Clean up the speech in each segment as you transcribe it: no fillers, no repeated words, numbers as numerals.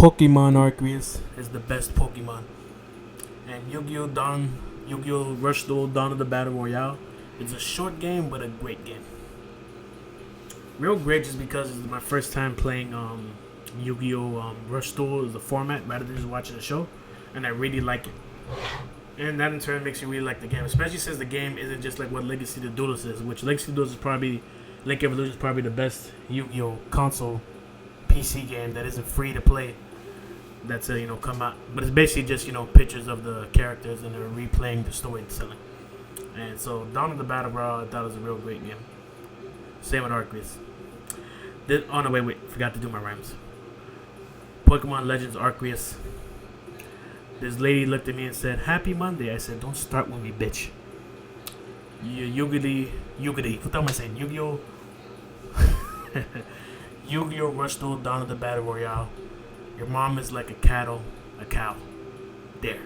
Pokemon Arceus is the best Pokemon. And Yu-Gi-Oh! Rush Duel Dawn of the Battle Royale is a short game but a great game. Real great just because it's my first time playing Yu-Gi-Oh! Rush Duel is the format rather than just watching the show, and I really like it. And that in turn makes you really like the game, especially since the game isn't just like what Legacy of the Duelist is, which Legacy of the Duelist is probably, Link Evolution is probably the best Yu-Gi-Oh! Console PC game that isn't free to play. That's come out, but it's basically just pictures of the characters and they're replaying the storytelling. And so Dawn of the Battle Royale, I thought it was a real great game. Same with Arceus. Oh no, wait, forgot to do my rhymes. Pokemon Legends Arceus. This lady looked at me and said, "Happy Monday." I said, "Don't start with me, bitch." Yu-Gi-Oh! What am I saying? Yu-Gi-Oh! Yu-Gi-Oh! Rush Duel Dawn of the Battle Royale. Your mom is like a cow. There.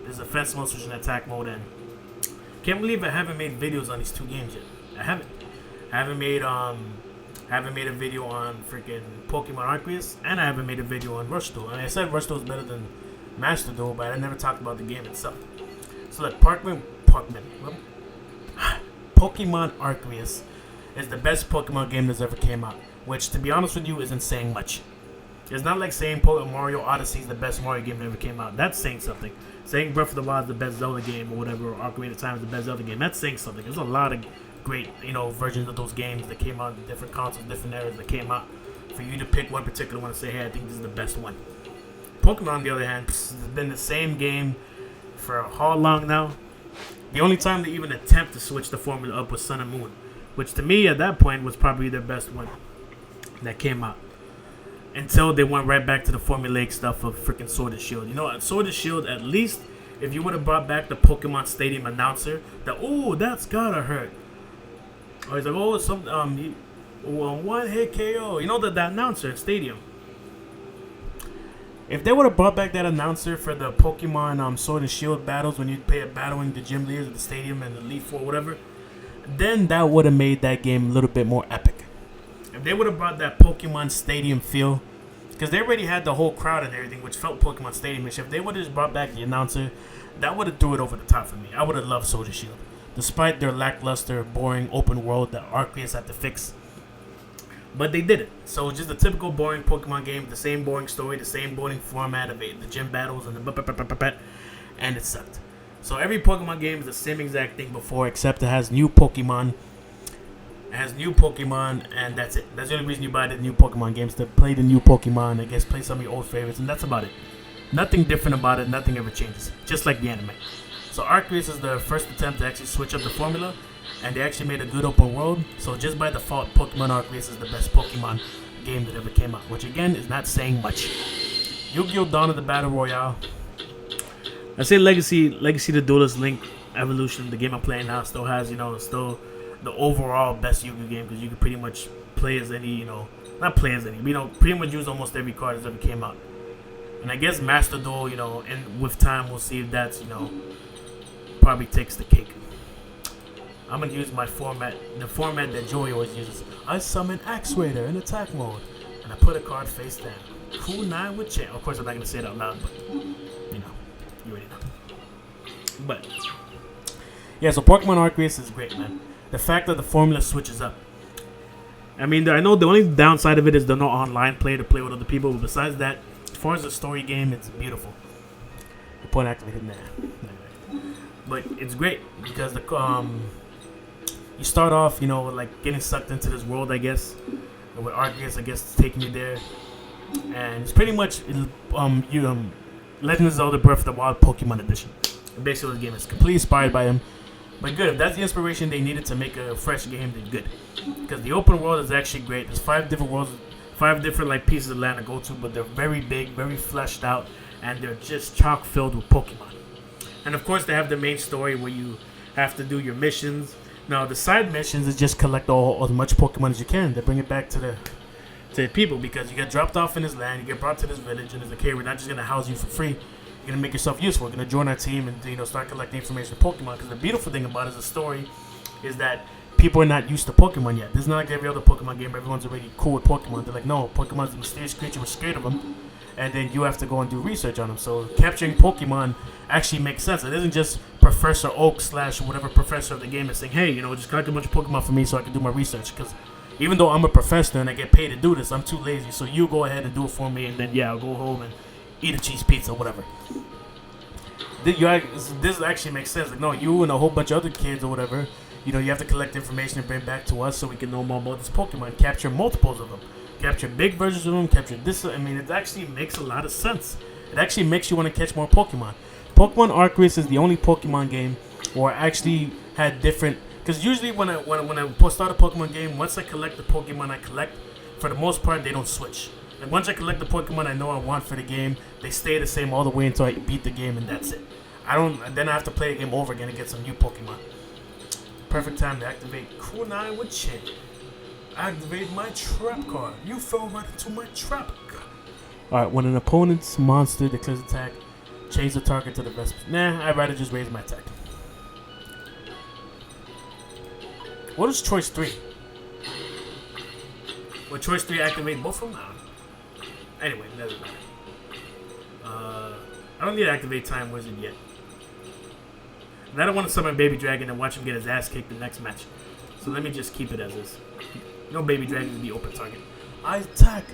There's a defense mode, switch and attack mode, and can't believe I haven't made videos on these two games yet. I haven't made a video on freaking Pokemon Arceus, and I haven't made a video on Rush Duel. And I said Rush Duel is better than Master Duel, but I never talked about the game itself. So like Pokemon Arceus is the best Pokemon game that's ever came out, which to be honest with you isn't saying much. It's not like saying Mario Odyssey is the best Mario game that ever came out. That's saying something. Saying Breath of the Wild is the best Zelda game or whatever, or Ocarina of Time is the best Zelda game, that's saying something. There's a lot of great, versions of those games that came out in different consoles, different eras that came out. For you to pick one particular one and say, hey, I think this is the best one. Pokemon, on the other hand, has been the same game for how long now? The only time they even attempt to switch the formula up was Sun and Moon, which to me at that point was probably their best one that came out. Until they went right back to the formulaic stuff of freaking Sword and Shield. At Sword and Shield, at least, if you would have brought back the Pokemon Stadium announcer, that's gotta hurt. Or he's like, one hit KO. That announcer in Stadium. If they would have brought back that announcer for the Pokemon Sword and Shield battles when you play a battling the gym leaders at the stadium and the Elite Four, whatever, then that would have made that game a little bit more epic. If they would have brought that Pokemon Stadium feel, because they already had the whole crowd and everything, which felt Pokemon Stadium-ish. If they would have just brought back the announcer, that would have threw it over the top for me. I would have loved Sword and Shield, despite their lackluster, boring open world that Arceus had to fix. But they did it. So it's just a typical boring Pokemon game, the same boring story, the same boring format of it, the gym battles and and it sucked. So every Pokemon game is the same exact thing before, except it has new Pokemon. And that's it. That's the only reason you buy the new Pokemon games, to play the new Pokemon, I guess play some of your old favorites, and that's about it. Nothing different about it, nothing ever changes, just like the anime. So Arceus is the first attempt to actually switch up the formula, and they actually made a good open world, so just by default, Pokemon Arceus is the best Pokemon game that ever came out, which again is not saying much. Yu-Gi-Oh! Dawn of the Battle Royale. I say Legacy the Duelist Link Evolution, the game I'm playing now, still has, still the overall best Yu-Gi-Oh! Game, because you can pretty much play as any, not play as any, but pretty much use almost every card that ever came out. And I guess Master Duel, and with time we'll see if that's, probably takes the cake. I'm going to use my format, the format that Joey always uses. I summon Axe Raider in attack mode, and I put a card face down. Cool 9 with Champ. Of course, I'm not going to say it out loud, but, you already know. But, yeah, so Pokemon Arceus is great, man. The fact that the formula switches up. I mean, I know the only downside of it is there's no online play to play with other people, but besides that, as far as the story game, it's beautiful. The point activated, nah. But it's great, because the you start off, like getting sucked into this world, I guess. And with Arceus, I guess, it's taking you there. And it's pretty much Legend of Zelda Breath of the Wild Pokemon Edition. Basically, the game is completely inspired by him. But good, if that's the inspiration they needed to make a fresh game, then good. Because the open world is actually great. There's 5 different worlds, 5 different pieces of land to go to, but they're very big, very fleshed out, and they're just chock filled with Pokemon. And of course, they have the main story where you have to do your missions. Now, the side missions is just collect as much Pokemon as you can. They bring it back to the people, because you get dropped off in this land, you get brought to this village, and it's like, okay, we're not just gonna house you for free. You're going to make yourself useful. You're going to join our team and start collecting information on Pokemon. Because the beautiful thing about it is the story is that people are not used to Pokemon yet. This is not like every other Pokemon game. Everyone's already cool with Pokemon. They're like, no, Pokemon's a mysterious creature. We're scared of them. And then you have to go and do research on them. So capturing Pokemon actually makes sense. It isn't just Professor Oak / whatever professor of the game is saying, hey, you know, just collect a bunch of Pokemon for me so I can do my research. Because even though I'm a professor and I get paid to do this, I'm too lazy. So you go ahead and do it for me, and then, yeah, I'll go home and eat a cheese pizza or whatever. This actually makes sense. Like, no, you and a whole bunch of other kids or whatever, you know, you have to collect information and bring it back to us so we can know more about this Pokemon. Capture multiples of them. Capture big versions of them. Capture this. I mean, it actually makes a lot of sense. It actually makes you want to catch more Pokemon. Pokemon Arceus is the only Pokemon game where I actually had different... Because usually when I start a Pokemon game, once I collect the Pokemon I collect, for the most part, they don't switch. And once I collect the Pokemon I know I want for the game, they stay the same all the way until I beat the game, and that's it. Then I have to play the game over again and get some new Pokemon. Perfect time to activate Kunai with Chin. Activate my trap card. You fell right into my trap card. Alright, when an opponent's monster declares attack, change the target to the best. Nah, I'd rather just raise my attack. What is choice 3? Will choice 3 activate both of them? Anyway, doesn't matter. I don't need to activate Time Wizard yet. And I don't want to summon Baby Dragon and watch him get his ass kicked the next match. So let me just keep it as is. No Baby Dragon to be open target. I attack.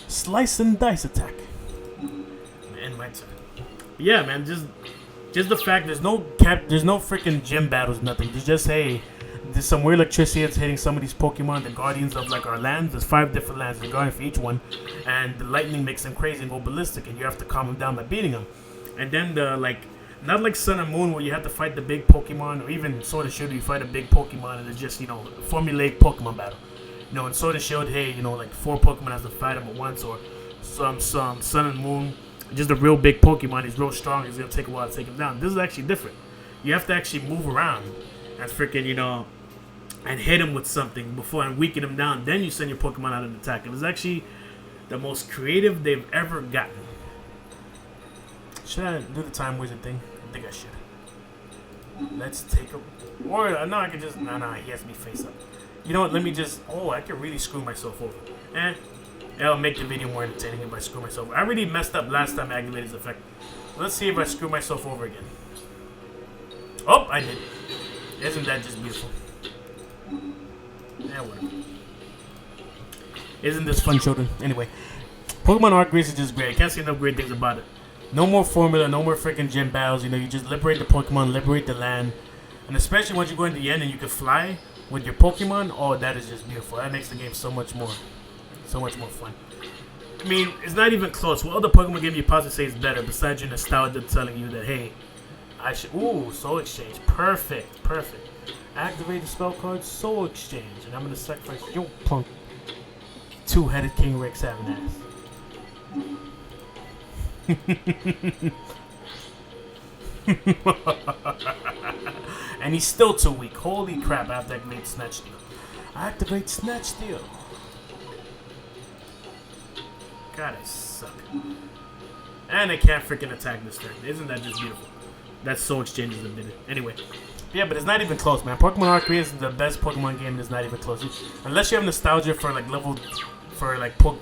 Slice and dice attack. End my turn. Yeah, man, just the fact there's no freaking gym battles, nothing. There's just, hey, there's some weird electricity that's hitting some of these Pokemon, the guardians of like our lands. There's 5 different lands, the guardian for each one, and the lightning makes them crazy and go ballistic, and you have to calm them down by beating them. And then not like Sun and Moon where you have to fight the big Pokemon, or even Sword and Shield, you fight a big Pokemon and it's just, you know, formulaic Pokemon battle. You know, in Sword and Shield, hey, you know, like 4 Pokemon has to fight them at once, or some Sun and Moon, just a real big Pokemon, he's real strong, it's gonna take a while to take him down. This is actually different. You have to actually move around and freaking, you know, and hit him with something before and weaken him down. Then you send your Pokemon out and attack. It was actually the most creative they've ever gotten. Should I do the Time Wizard thing? I think I should. Let's take a... Or, no, I could just... No, he has to be face up. You know what, let me just... Oh, I could really screw myself over. It'll make the video more entertaining if I screw myself over. I really messed up last time I activated this effect. Let's see if I screw myself over again. Oh, I did. Isn't that just beautiful? Yeah, whatever. Isn't this fun, children? Anyway, Pokemon Arceus is just great. I can't say enough great things about it. No more formula, no more freaking gym battles. You know, you just liberate the Pokemon, liberate the land. And especially once you go into the end and you can fly with your Pokemon, oh, that is just beautiful. That makes the game so much more fun. I mean, it's not even close. What other Pokemon game you possibly say is better besides your nostalgia telling you that, hey, I should... Ooh, Soul Exchange. Perfect. Activate the spell card, Soul Exchange. And I'm going to sacrifice your punk. 2-headed King Rex having ass. And he's still too weak. Holy crap, I have to activate Snatch Steal. Activate Snatch Steal. God, I suck. And I can't freaking attack this turn. Isn't that just beautiful? That's Soul Exchanges that did it. Anyway. Yeah, but it's not even close, man. Pokemon Arceus is the best Pokemon game, and it's not even close. Unless you have nostalgia for like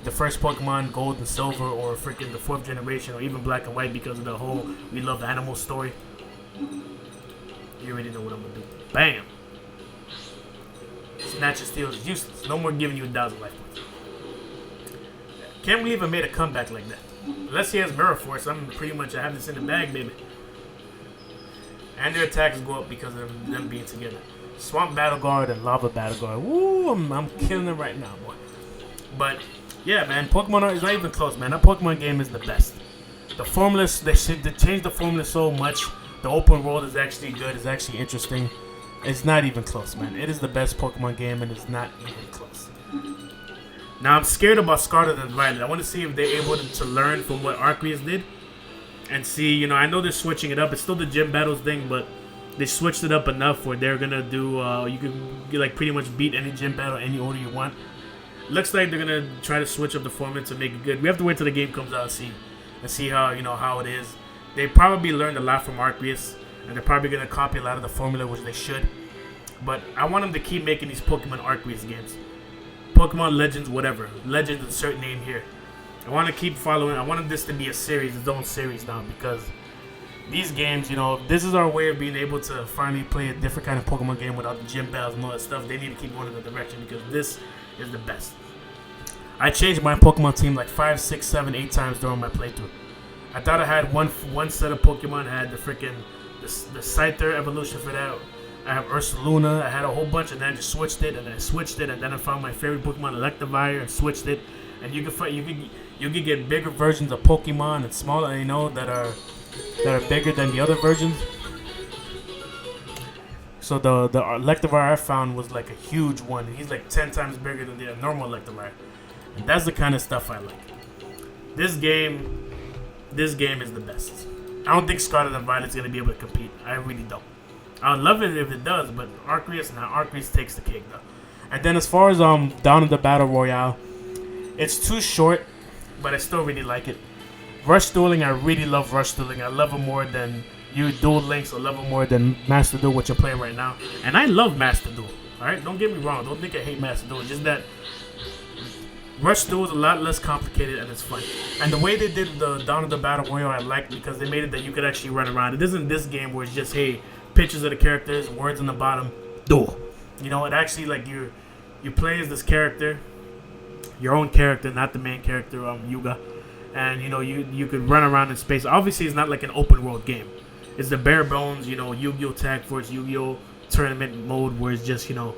the first Pokemon Gold and Silver, or freaking the 4th generation, or even Black and White because of the whole we love animal story. You already know what I'm gonna do. Bam! Snatch and Steal is useless. No more giving you 1,000 life points. Can't believe I made a comeback like that. Unless he has Mirror Force, I'm pretty much I have this in the bag, baby. And their attacks go up because of them being together. Swamp Battle Guard and Lava Battle Guard. Woo, I'm killing it right now, boy. But, yeah, man, Pokemon is not even close, man. That Pokemon game is the best. The formula, they changed the formula so much. The open world is actually good. It's actually interesting. It's not even close, man. It is the best Pokemon game, and it's not even close. Now, I'm scared about Scarlet and Violet. I want to see if they're able to learn from what Arceus did. And see, you know, I know they're switching it up. It's still the gym battles thing, but they switched it up enough where they're gonna do. You can like pretty much beat any gym battle any order you want. Looks like they're gonna try to switch up the formula to make it good. We have to wait till the game comes out and see how how it is. They probably learned a lot from Arceus, and they're probably gonna copy a lot of the formula, which they should. But I want them to keep making these Pokemon Arceus games. Pokemon Legends, whatever. Legends is a certain name here. I want to keep following. I wanted this to be a series, its own series now, because these games, you know, this is our way of being able to finally play a different kind of Pokemon game without the gym battles and all that stuff. They need to keep going in the direction because this is the best. I changed my Pokemon team like 5, 6, 7, 8 times during my playthrough. I thought I had one set of Pokemon. I had the freaking the Scyther evolution for that. I have Ursaluna. I had a whole bunch, and then I just switched it, and I switched it, and then I found my favorite Pokemon, Electivire, and switched it. And you can get bigger versions of Pokemon and smaller, you know, that are bigger than the other versions. So the Electivire I found was like a huge one. He's like 10 times bigger than the normal Electivire. And that's the kind of stuff I like. This game is the best. I don't think Scarlet and Violet's gonna be able to compete. I really don't. I would love it if it does, but Arceus takes the cake though. And then as far as down in the Battle Royale, it's too short, but I still really like it. Rush Dueling, I really love Rush Dueling. I love it more than Duel Links. I love it more than Master Duel, what you're playing right now. And I love Master Duel. Alright, don't get me wrong. Don't think I hate Master Duel. It's just that Rush Duel is a lot less complicated and it's fun. And the way they did the Down in the Battle Royale, I like because they made it that you could actually run around. It isn't this game where it's just, hey, pictures of the characters, words on the bottom, duel. You know, it actually like you play as this character, your own character, not the main character, Yuga. And you know, you could run around in space. Obviously, it's not like an open world game. It's the bare bones, you know, Yu-Gi-Oh! Tag Force, Yu-Gi-Oh! Tournament mode, where it's just, you know,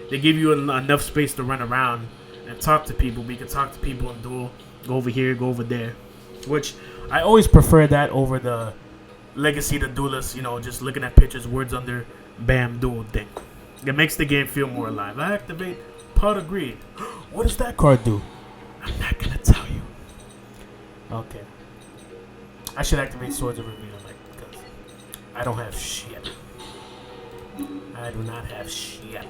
they give you enough space to run around and talk to people. But you can talk to people and duel, go over here, go over there. Which I always prefer that over the Legacy the Duelist, you know, just looking at pictures, words under, bam, duel thing. It makes the game feel more alive. I activate Pot of Greed. What does that card do? I'm not gonna tell you. Okay. I should activate Swords of Reveal, like, because I don't have shit. I do not have shit.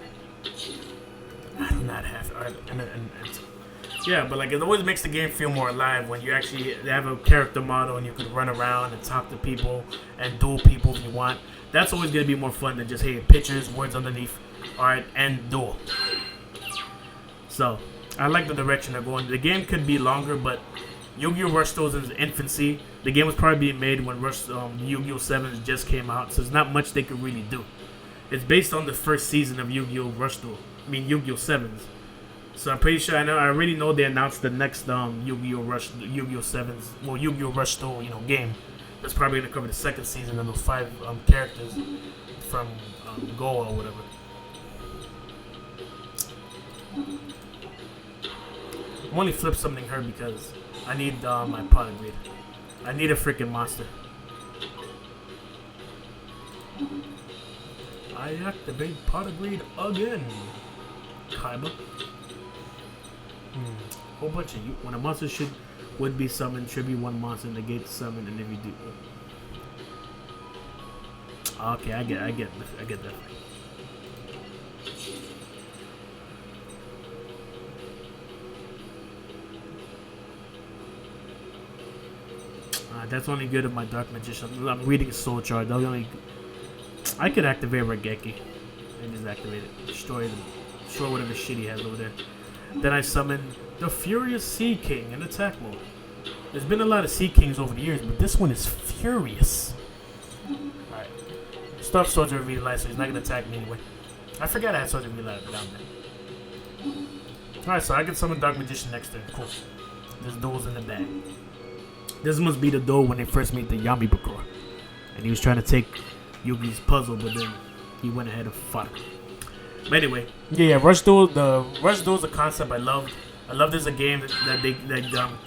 I do not have. Yeah, but like it always makes the game feel more alive when you actually have a character model and you can run around and talk to people and duel people if you want. That's always gonna be more fun than just, hey, pictures, words underneath, alright, and duel. So I like the direction they're going. The game could be longer, but Yu-Gi-Oh! Rush Duels in its infancy. The game was probably being made when Yu-Gi-Oh! 7 just came out, so there's not much they could really do. It's based on the first season of Yu-Gi-Oh! Rush Duel. I mean Yu-Gi-Oh! 7s. So I'm pretty sure I already know they announced the next Yu-Gi-Oh! 7s, well, Yu-Gi-Oh! Rush Duel, you know, game. That's probably gonna cover the second season and those 5 characters from Goa or whatever. I'm only flip summoning her because I need my Pot of Greed. I need a freaking monster. I activate Pot of Greed again. Kaiba. Whole bunch of you. When a monster would be summoned, tribute one monster, negate the summon, and if you do. Okay, I get that. That's only good of my Dark Magician. I'm reading Soul Chart. I could activate Regeki and just activate it. Destroy whatever shit he has over there. Then I summon the Furious Sea King in attack mode. There's been a lot of Sea Kings over the years, but this one is furious. Alright. Stuff Swords of Reveal, so he's not going to attack me anyway. I forgot I had Swords of Reveal down there. Alright, so I can summon Dark Magician next turn. Cool. There's duels in the bag. This must be the duel when they first meet the Yami Bakura. And he was trying to take Yugi's puzzle, but then he went ahead and fought him. But anyway, yeah, Rush Duel. The Rush Duel is a concept I love. I love there's a game that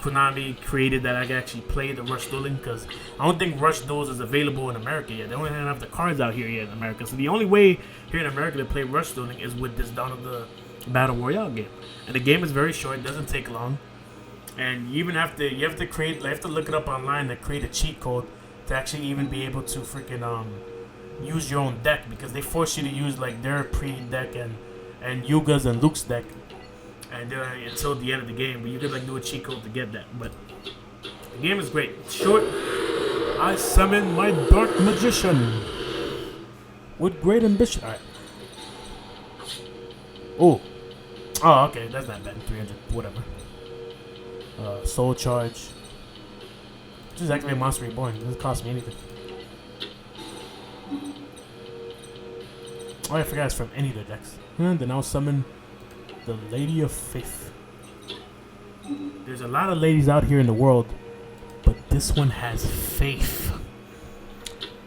Konami created that I can actually play the Rush Dueling, because I don't think Rush Duels is available in America yet. They don't even have the cards out here yet in America. So the only way here in America to play Rush Dueling is with this Dawn of the Battle Royale game. And the game is very short. It doesn't take long. And you even have to look it up online to create a cheat code to actually even be able to freaking use your own deck, because they force you to use like their pre-deck and Yuga's and Luke's deck, and until the end of the game. But you could like do a cheat code to get that. But the game is great. It's short. I summon my Dark Magician with great ambition. All right. Oh. Oh, okay. That's not bad. 300. Whatever. Soul Charge. Just activate Monster Reborn. It doesn't cost me anything. Oh, I forgot it's from any of the decks. Then I'll summon the Lady of Faith. There's a lot of ladies out here in the world, but this one has faith.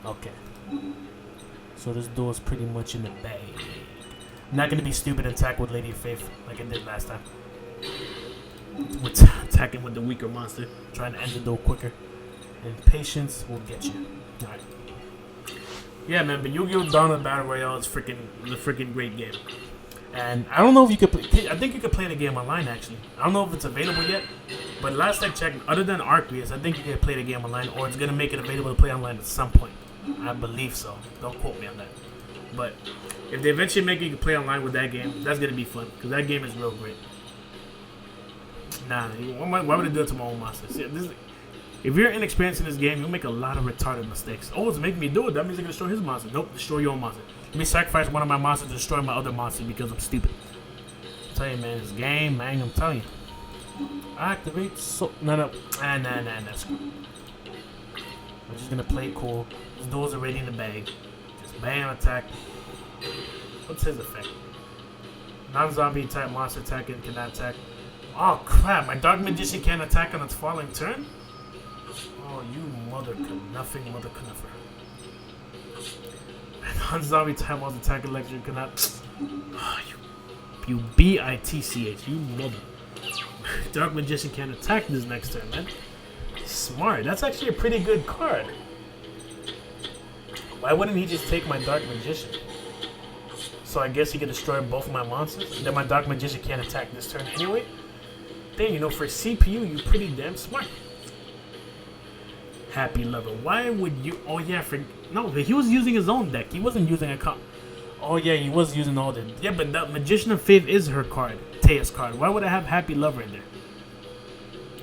Okay. So this duel is pretty much in the bag. I'm not going to be stupid and attack with Lady of Faith like I did last time. With attacking with the weaker monster, trying to end the duel quicker. And patience will get you. Alright. Yeah, man, but Yu-Gi-Oh! Dawn of Battle Royale is a freaking great game. And I don't know if you could play, I think you could play the game online, actually. I don't know if it's available yet, but last I checked, other than Arceus, I think you can play the game online, or it's going to make it available to play online at some point. I believe so. Don't quote me on that. But if they eventually make it you can play online with that game, that's going to be fun, because that game is real great. Nah, why would I do it to my own monster? See, if you're inexperienced in this game, you'll make a lot of retarded mistakes. Oh, it's making me do it. That means I can destroy his monster. Nope, destroy your own monster. Let me sacrifice one of my monsters to destroy my other monster because I'm stupid. I'm telling you, man, this game, man, I'm telling you. Activate so... No. Nah, screw. I'm just gonna play it cool. This duel's already in the bag. Just bam, attack. What's his effect? Non-zombie type monster attacking cannot attack. Oh, crap. My Dark Magician can't attack on its following turn? Oh, you mother knuffer. Non-zombie type monster attack electric cannot... Oh, you B-I-T-C-H. You mother... Dark Magician can't attack this next turn, man. Smart. That's actually a pretty good card. Why wouldn't he just take my Dark Magician? So I guess he can destroy both of my monsters? Then my Dark Magician can't attack this turn anyway? Damn, you know, for CPU, you're pretty damn smart. Happy Lover. Why would you... Oh, yeah, no, he was using his own deck. He wasn't using a card. Oh, yeah, he was using all the... Yeah, but the Magician of Faith is her card. Taya's card. Why would I have Happy Lover in there?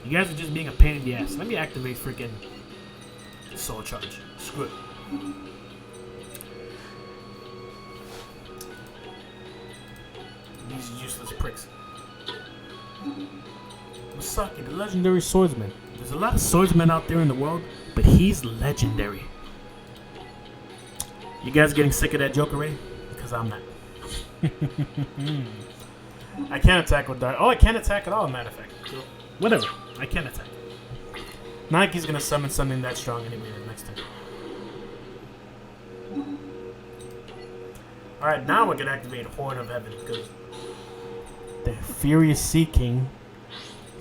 You guys are just being a pain in the ass. Let me activate freaking Soul Charge. Screw it. These useless pricks. Masaki, the legendary swordsman. There's a lot of swordsmen out there in the world, but he's legendary. You guys getting sick of that joke already? Because I'm not. I can't attack with Dark. Oh, I can't attack at all, matter of fact. So, whatever. I can't attack. Nike's going to summon something that strong anyway the next time. Alright, now we can activate Horn of Heaven because the Furious Sea King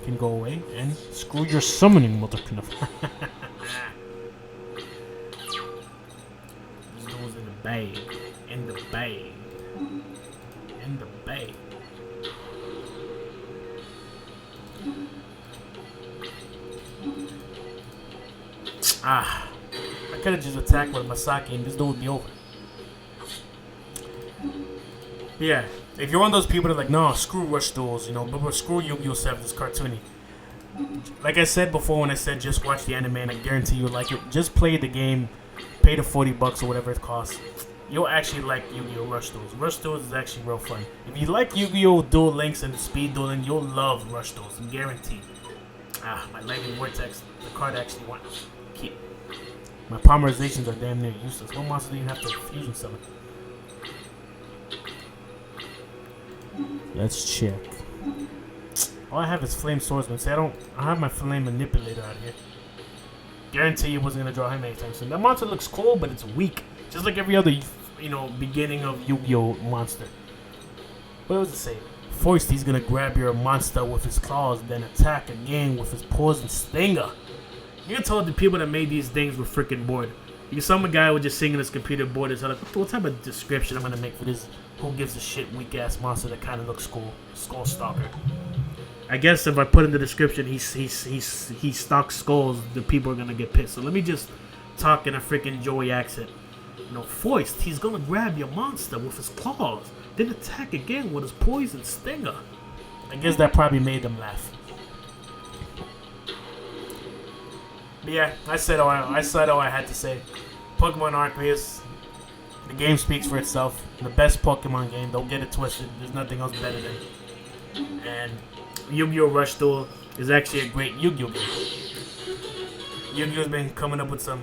can go away and screw your summoning, mother knuffer. This goes in the bag. In the bag. In the bag. Ah. I could have just attacked with Masaki and this dude would be over. Yeah. If you're one of those people that are like, no, screw Rush Duels, you know, but screw Yu-Gi-Oh! 7, it's cartoony. Like I said before when I said just watch the anime and I guarantee you'll like it. Just play the game, pay the $40 or whatever it costs. You'll actually like Yu-Gi-Oh! Rush Duels. Rush Duels is actually real fun. If you like Yu-Gi-Oh! Duel Links and speed dueling, you'll love Rush Duels, guaranteed. Ah, my Lightning Vortex, the card I actually want. Keep. My polymerizations are damn near useless. What monster do you have to fusion summon? Let's check. All I have is Flame Swordsman. See, I have my Flame Manipulator out here. Guarantee you wasn't gonna draw him anytime soon. That monster looks cool, but it's weak. Just like every other, you know, beginning of Yu-Gi-Oh! Monster. What was it say? First, he's gonna grab your monster with his claws, then attack again with his poison stinger. You can tell the people that made these things were freaking bored. You can some guy was just singing his computer bored as hell. Like, what type of description I'm gonna make for this? Who gives a shit weak ass monster that kind of looks cool? Skull Stalker. I guess if I put in the description he stalks skulls, the people are gonna get pissed. So let me just talk in a freaking Joey accent. You know, first he's gonna grab your monster with his claws, then attack again with his poison stinger. I guess that probably made them laugh. But yeah, I said all I had to say. Pokemon Arceus, The game speaks for itself. The best Pokemon game. Don't get it twisted. There's nothing else better than it. And Yu-Gi-Oh! Rush Duel is actually a great Yu-Gi-Oh! game. Yu-Gi-Oh's been coming up with some...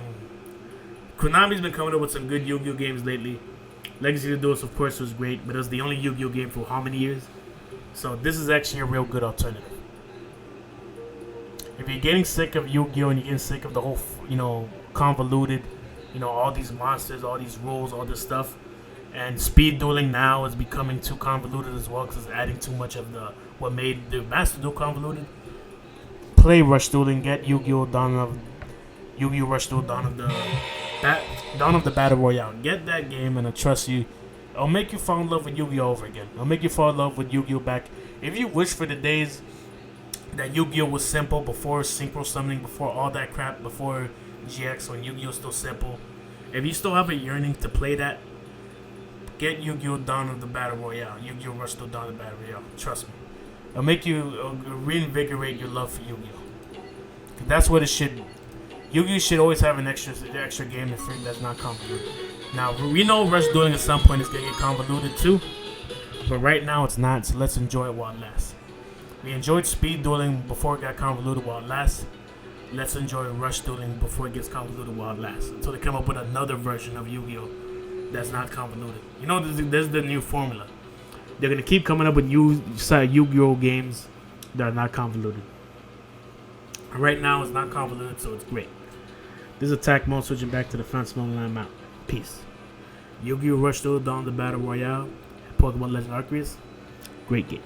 Konami's been coming up with some good Yu-Gi-Oh! games lately. Legacy of the Duels, of course, was great, but it was the only Yu-Gi-Oh! game for how many years? So this is actually a real good alternative. If you're getting sick of Yu-Gi-Oh! And you're getting sick of the whole, convoluted, all these monsters, all these rules, all this stuff, and speed dueling now is becoming too convoluted as well because it's adding too much of what made the Master Duel convoluted. Play Rush Dueling, get Yu-Gi-Oh! Yu-Gi-Oh! Rush Duel Dawn of the Battle Royale. Get that game, and I trust you. It'll make you fall in love with Yu-Gi-Oh! Over again. It'll make you fall in love with Yu-Gi-Oh! Back. If you wish for the days that Yu-Gi-Oh! Was simple, before synchro summoning, before all that crap, before GX, when Yu-Gi-Oh! Was still simple. If you still have a yearning to play that, get Yu-Gi-Oh! Dawn of the Battle Royale. Yu-Gi-Oh! Rush Duel Dawn of the Battle Royale. Trust me. It'll make you reinvigorate your love for Yu-Gi-Oh! That's what it should be. Yu-Gi-Oh! Should always have an extra game that's not convoluted. Now, we know Rush Dueling at some point is going to get convoluted too. But right now it's not, so let's enjoy it while it lasts. We enjoyed speed dueling before it got convoluted while it lasts. Let's enjoy Rush Dueling before it gets convoluted while it lasts. Until they come up with another version of Yu-Gi-Oh! That's not convoluted. This is the new formula. They're going to keep coming up with Yu-Gi-Oh! Games that are not convoluted. Right now it's not convoluted, so it's great. This is attack mode, switching back to the defense mode, and I'm out. Peace. Yu-Gi-Oh! Rush Duel Dawn of the Battle Royale, Pokemon Legend Arceus. Great games.